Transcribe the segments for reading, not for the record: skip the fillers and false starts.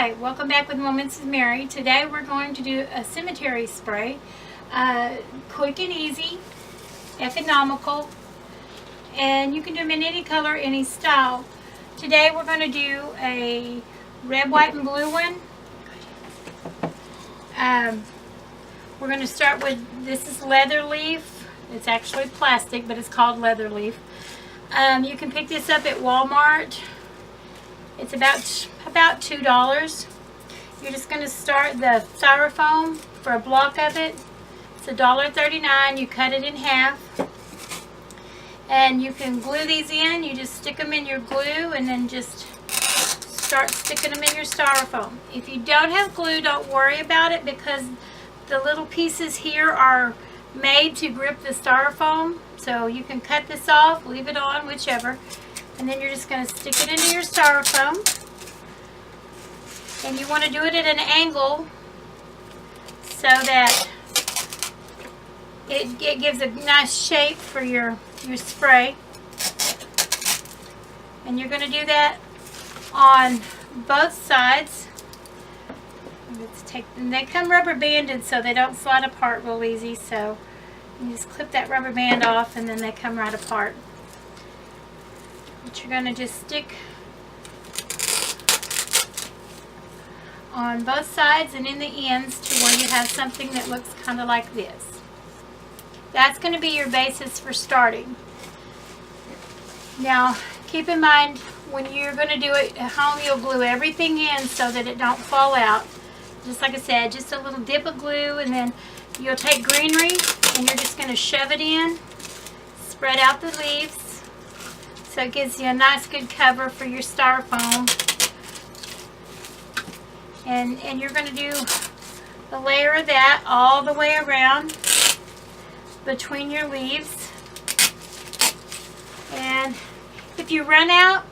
Hi, welcome back with Moments with Mary. Today we're going to do a cemetery spray. Quick and easy, economical, and you can do them in any color, any style. Today we're going to do a red, white, and blue one. We're going to start with, this is leather leaf. It's actually plastic, but it's called leather leaf. You can pick this up at Walmart. It's about $2. You're just going to start the styrofoam for a block of it. It's $1.39. You cut it in half. And you can glue these in. You just stick them in your glue and then just start sticking them in your styrofoam. If you don't have glue, don't worry about it because the little pieces here are made to grip the styrofoam. So you can cut this off, leave it on, whichever. And then you're just going to stick it into your styrofoam. And you want to do it at an angle so that it gives a nice shape for your spray. And you're going to do that on both sides. Let's take them. They come rubber banded so they don't slide apart real easy. So you just clip that rubber band off and then they come right apart. But you're going to just stick on both sides and in the ends to where you have something that looks kind of like this. That's going to be your basis for starting. Now keep in mind when you're going to do it at home, you'll glue everything in so that it don't fall out. Just like I said, just a little dip of glue, and then you'll take Greenery and you're just going to shove it in, spread out the leaves so it gives you a nice good cover for your styrofoam. And you're going to do a layer of that all the way around between your leaves. And if you run out,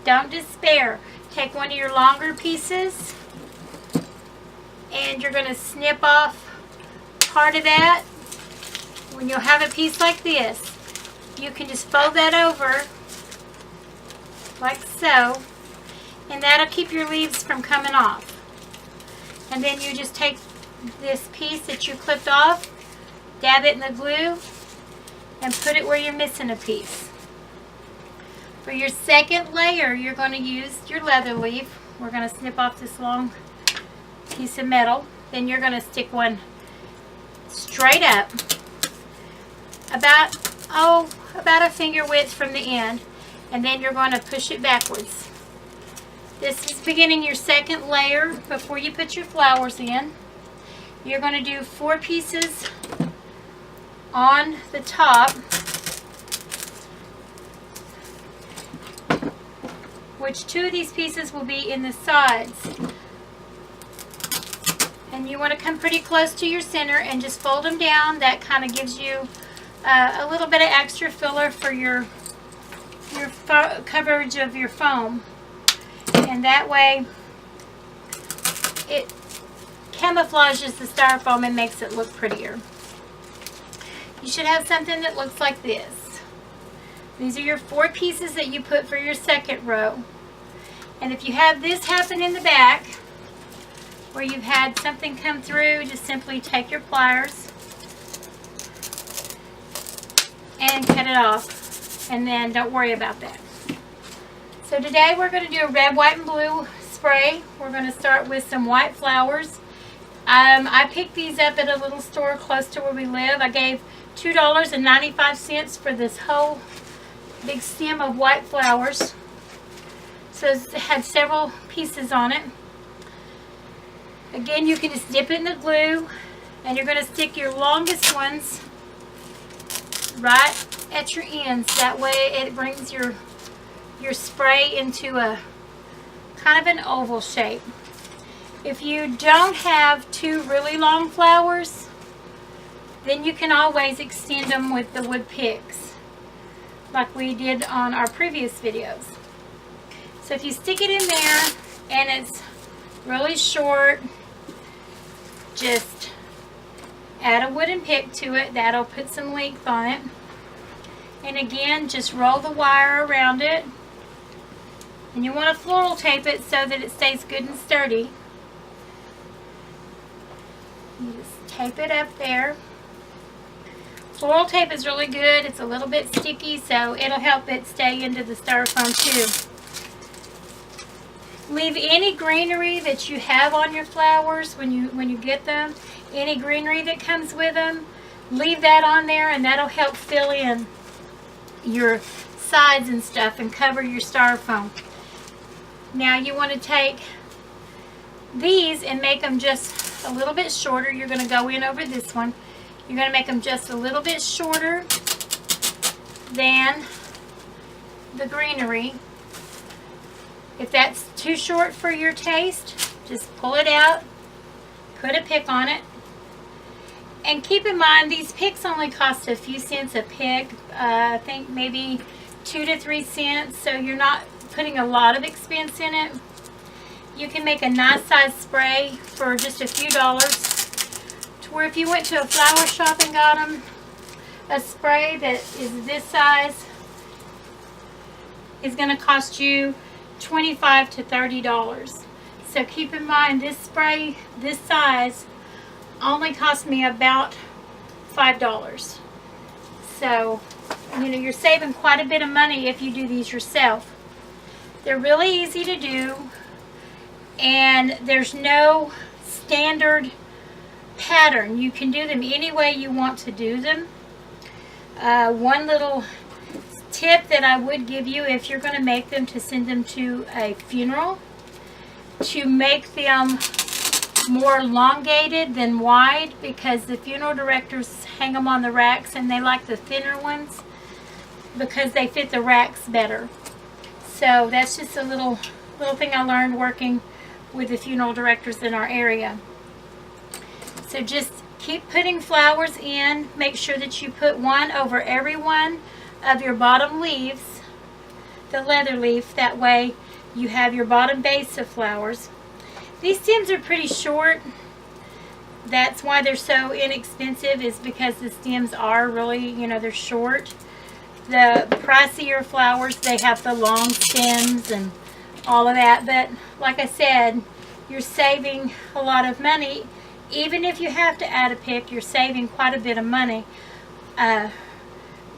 don't despair. Take one of your longer pieces and you're going to snip off part of that. When you'll have a piece like this, you can just fold that over like so, and that'll keep your leaves from coming off. And then you just take this piece that you clipped off, dab it in the glue, and put it where you're missing a piece. For your second layer, you're going to use your leather leaf. We're going to snip off this long piece of metal. Then you're going to stick one straight up, about a finger width from the end, and then you're going to push it backwards. This is beginning your second layer before you put your flowers in. You're going to do 4 pieces on the top, which 2 of these pieces will be in the sides. And you want to come pretty close to your center and just fold them down. That kind of gives you a little bit of extra filler for your coverage of your foam. And that way it camouflages the styrofoam and makes it look prettier. You should have something that looks like this. These are your 4 pieces that you put for your second row. And if you have this happen in the back, where you've had something come through, just simply take your pliers and cut it off, and then don't worry about that. So today we're going to do a red, white, and blue spray. We're going to start with some white flowers. I picked these up at a little store close to where we live. I gave $2.95 for this whole big stem of white flowers. So it had several pieces on it. Again, you can just dip it in the glue, and you're going to stick your longest ones right at your ends. That way it brings your spray into a kind of an oval shape. If you don't have 2 really long flowers, then you can always extend them with the wood picks like we did on our previous videos. So if you stick it in there and it's really short, just add a wooden pick to it. That'll put some length on it. And again, just roll the wire around it And you want to floral tape it so that it stays good and sturdy. You just tape it up there. Floral tape is really good. It's a little bit sticky, so it'll help it stay into the styrofoam too. Leave any greenery that you have on your flowers when you get them, any greenery that comes with them, leave that on there, and that'll help fill in your sides and stuff and cover your styrofoam. Now you want to take these and make them just a little bit shorter. You're going to go in over this one. You're going to make them just a little bit shorter than the greenery. If that's too short for your taste, just pull it out, put a pick on it. And keep in mind, these picks only cost a few cents a pick. I think maybe 2 to 3 cents, so you're not putting a lot of expense in it. You can make a nice size spray for just a few dollars, to where if you went to a flower shop and got them a spray that is this size, is going to cost you $25 to $30. So keep in mind, this spray this size only cost me about $5. So, you know, you're saving quite a bit of money if you do these yourself. They're really easy to do, and there's no standard pattern. You can do them any way you want to do them. One little tip that I would give you, if you're going to make them to send them to a funeral, to make them more elongated than wide, because the funeral directors hang them on the racks and they like the thinner ones because they fit the racks better. So that's just a little thing I learned working with the funeral directors in our area. So just keep putting flowers in. Make sure that you put one over every one of your bottom leaves, the leather leaf. That way you have your bottom base of flowers. These stems are pretty short. That's why they're so inexpensive, is because the stems are really, you know, they're short. The pricier flowers, they have the long stems and all of that. But like I said, you're saving a lot of money. Even if you have to add a pick, you're saving quite a bit of money.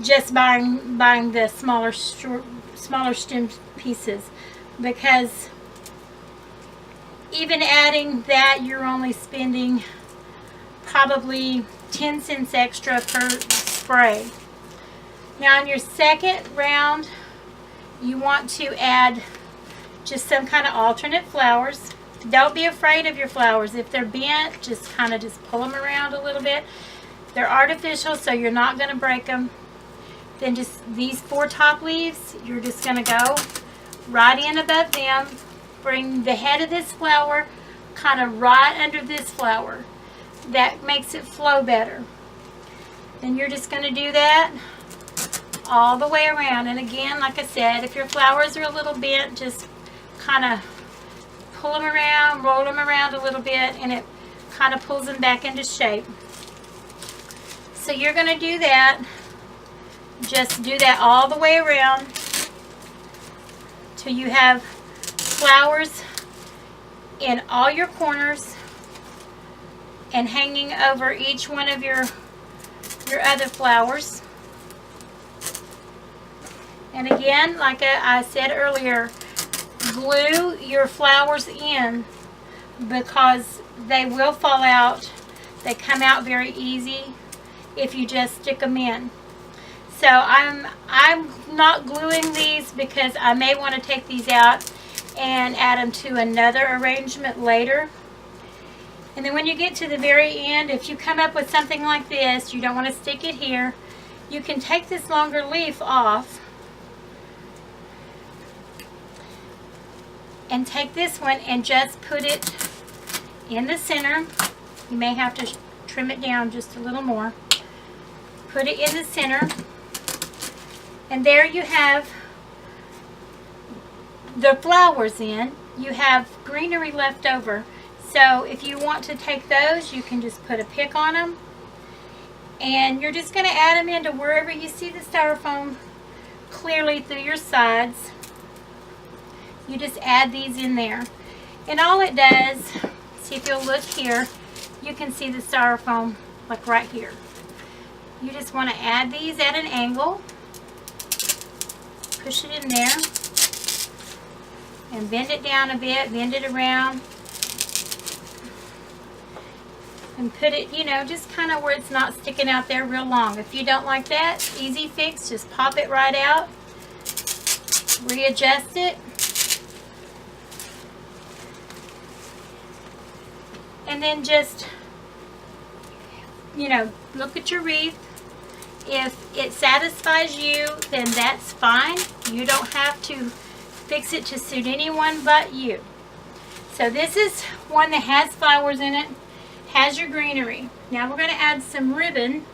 Just buying the smaller stem pieces, because even adding that, you're only spending probably 10 cents extra per spray. Now on your second round, you want to add just some kind of alternate flowers. Don't be afraid of your flowers. If they're bent, just pull them around a little bit. They're artificial, so you're not going to break them. Then just these 4 top leaves, you're just going to go right in above them. Bring the head of this flower kind of right under this flower. That makes it flow better. Then you're just going to do that all the way around. And again, like I said, if your flowers are a little bent, just kind of pull them around, roll them around a little bit, and it kind of pulls them back into shape. So you're going to do that. Just do that all the way around till you have flowers in all your corners and hanging over each one of your other flowers. And again, like I said earlier, glue your flowers in, because they will fall out. They come out very easy if you just stick them in. So I'm not gluing these because I may want to take these out and add them to another arrangement later. And then when you get to the very end, if you come up with something like this, you don't want to stick it here, you can take this longer leaf off and take this one and just put it in the center. You may have to trim it down just a little more. Put it in the center, and there you have the flowers in. You have greenery left over. So if you want to take those, you can just put a pick on them, and you're just going to add them into wherever you see the styrofoam clearly through your sides. You just add these in there. And all it does, see if you'll look here, you can see the styrofoam like right here. You just want to add these at an angle, push it in there, and bend it down a bit, bend it around, and put it, you know, just kind of where it's not sticking out there real long. If you don't like that, easy fix, just pop it right out, readjust it, and then just, you know, look at your wreath. If it satisfies you, then that's fine. You don't have to fix it to suit anyone but you. So this is one that has flowers in it, has your greenery. Now we're going to add some ribbon.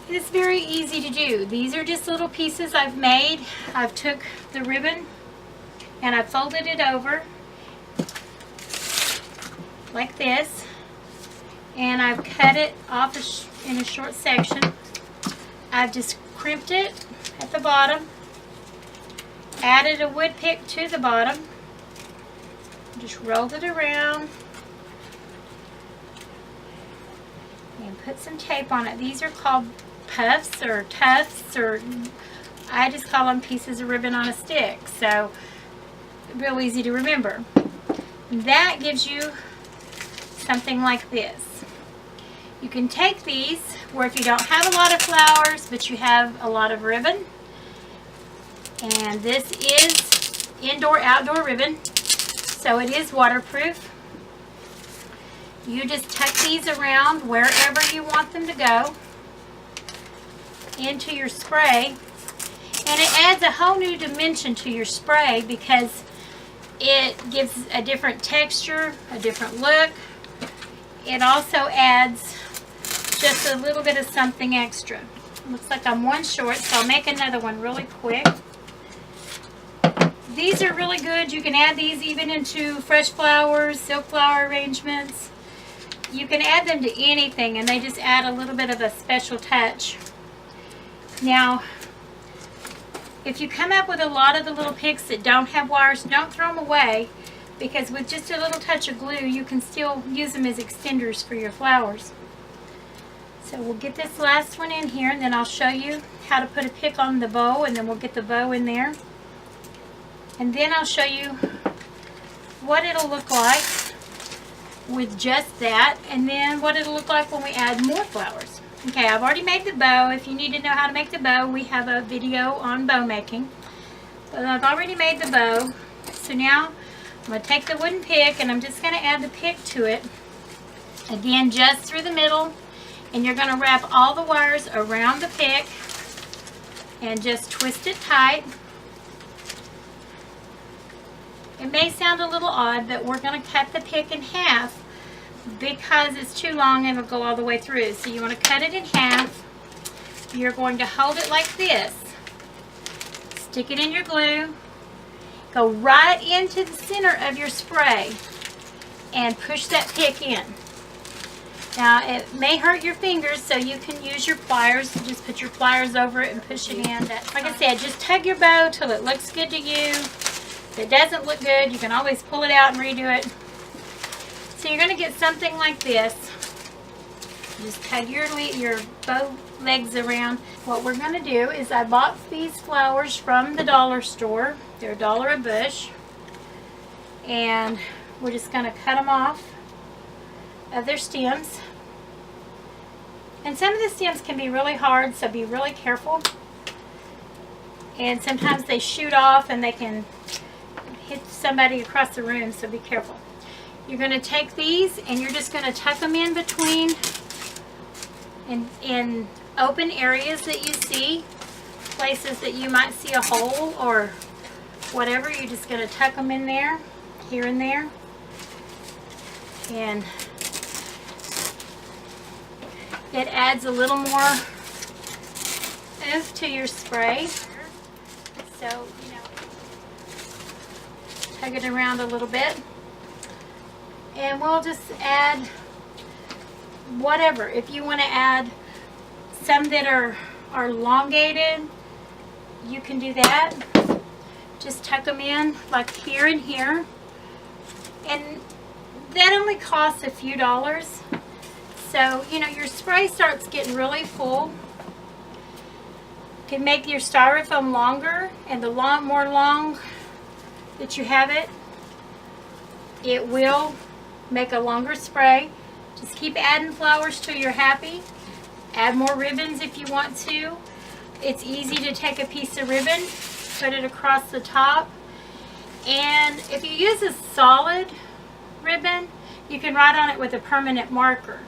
It's very easy to do. These are just little pieces I've made. I've took the ribbon and I folded it over like this, and I've cut it off in a short section. I've just crimped it at the bottom, added a wood pick to the bottom, just rolled it around, and put some tape on it. These are called puffs or tufts, or I just call them pieces of ribbon on a stick, so real easy to remember. That gives you something like this. You can take these where if you don't have a lot of flowers but you have a lot of ribbon, and this is indoor outdoor ribbon, so it is waterproof. You just tuck these around wherever you want them to go into your spray, and it adds a whole new dimension to your spray because it gives a different texture, a different look. It also adds just a little bit of something extra. Looks like I'm one short, so I'll make another one really quick. These are really good. You can add these even into fresh flowers, silk flower arrangements. You can add them to anything, and they just add a little bit of a special touch. Now, if you come up with a lot of the little picks that don't have wires, don't throw them away, because with just a little touch of glue, you can still use them as extenders for your flowers. So we'll get this last one in here, and then I'll show you how to put a pick on the bow, and then we'll get the bow in there. And then I'll show you what it'll look like with just that, and then what it'll look like when we add more flowers. Okay, I've already made the bow. If you need to know how to make the bow, we have a video on bow making. But I've already made the bow. So now I'm going to take the wooden pick, and I'm just going to add the pick to it. Again, just through the middle. And you're going to wrap all the wires around the pick and just twist it tight. It may sound a little odd, but we're going to cut the pick in half because it's too long and it'll go all the way through. So you want to cut it in half. You're going to hold it like this. Stick it in your glue. Go right into the center of your spray and push that pick in. Now, it may hurt your fingers, so you can use your pliers. Just put your pliers over it and push it in. Like I said, just tug your bow till it looks good to you. If it doesn't look good, you can always pull it out and redo it. So you're going to get something like this. Just tug your bow legs around. What we're going to do is I bought these flowers from the dollar store. They're $1 a bush. And we're just going to cut them off of their stems. And some of the stems can be really hard, so be really careful. And sometimes they shoot off and they can hit somebody across the room, so be careful. You're going to take these and you're just going to tuck them in between in open areas that you see, places that you might see a hole or whatever. You're just going to tuck them in there, here and there. And it adds a little more oomph to your spray. So, you know, tug it around a little bit. And we'll just add whatever. If you want to add some that are elongated, you can do that. Just tuck them in like here and here. And that only costs a few dollars. So, you know, your spray starts getting really full. You can make your styrofoam longer, and the more long that you have it, it will make a longer spray. Just keep adding flowers till you're happy. Add more ribbons if you want to. It's easy to take a piece of ribbon, put it across the top, and if you use a solid ribbon, you can write on it with a permanent marker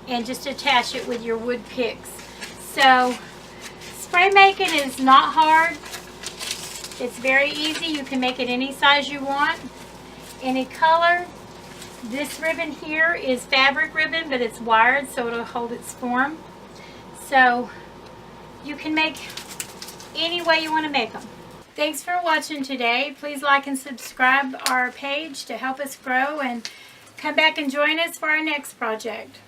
and just attach it with your wood picks. So spray making is not hard. It's very easy. You can make it any size you want, any color. This ribbon here is fabric ribbon, but it's wired so it'll hold its form. So you can make any way you want to make them. Thanks for watching today. Please like and subscribe our page to help us grow, and come back and join us for our next project.